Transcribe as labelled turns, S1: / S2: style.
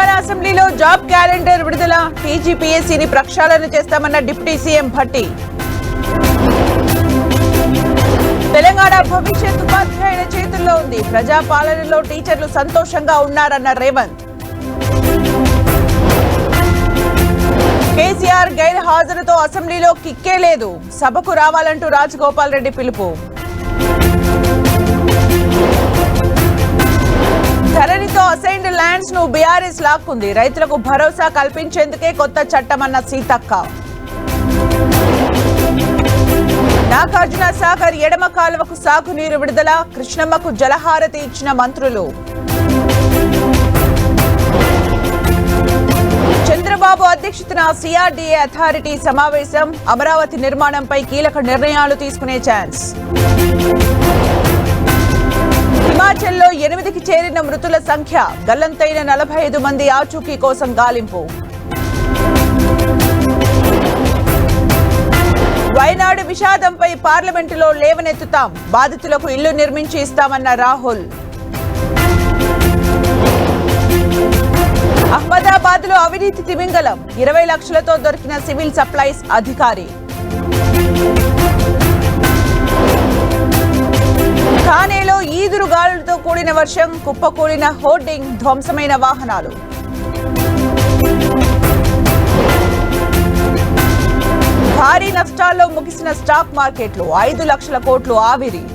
S1: తెలంగాణ అసెంబ్లీలో job calendar విడుదల, టీజీపీఎస్సీని ప్రక్షాళన చేస్తామన్న డిప్యూటీ సీఎం భట్టి. తెలంగాణ భవిష్యత్ ఉపాధ్యాయుల చేతుల్లో ఉంది, ప్రజాపాలనలో టీచర్లు సంతోషంగా ఉన్నారన్న రేవంత్. కేసీఆర్ గైర్ హాజరుతో అసెంబ్లీలో కిక్కే లేదు, సభకు రావాలంటూ రాజగోపాల్ రెడ్డి పిలుపు. ధరణితో అసైన్డ్ ల్యాండ్స్ ను బీఆర్ఎస్ లాక్కుంది, రైతులకు భరోసా కల్పించేందుకే కొత్త చట్టమన్న సీతక్క. నాగార్జున సాగర్ ఎడమ కాలువకు సాగునీరు విడుదల, కృష్ణమ్మకు జలహారతి ఇచ్చిన మంత్రులు. చంద్రబాబు అధ్యక్షతన సిఆర్డీఏ అథారిటీ సమావేశం, అమరావతి నిర్మాణంపై కీలక నిర్ణయాలు తీసుకునే ఛాన్స్. హిమాచల్లో 8కి చేరిన మృతుల సంఖ్య, గల్లంతైన 45 మంది ఆచూకీ కోసం గాలింపు. వయనాడు విషాదంపై పార్లమెంటులో లేవనెత్తుతాం, బాధితులకు ఇల్లు నిర్మించి ఇస్తామన్న రాహుల్. అహ్మదాబాద్ లో అవినీతి తిమింగలం, 20 లక్షలతో దొరికిన సివిల్ సప్లైస్ అధికారి. థానేలో ఈదురుగాలులతో కూడిన వర్షం, కుప్పకూలిన హోర్డింగ్, ధ్వంసమైన వాహనాలు. భారీ నష్టాల్లో ముగిసిన స్టాక్ మార్కెట్లు, 5 లక్షల కోట్లు ఆవిరి.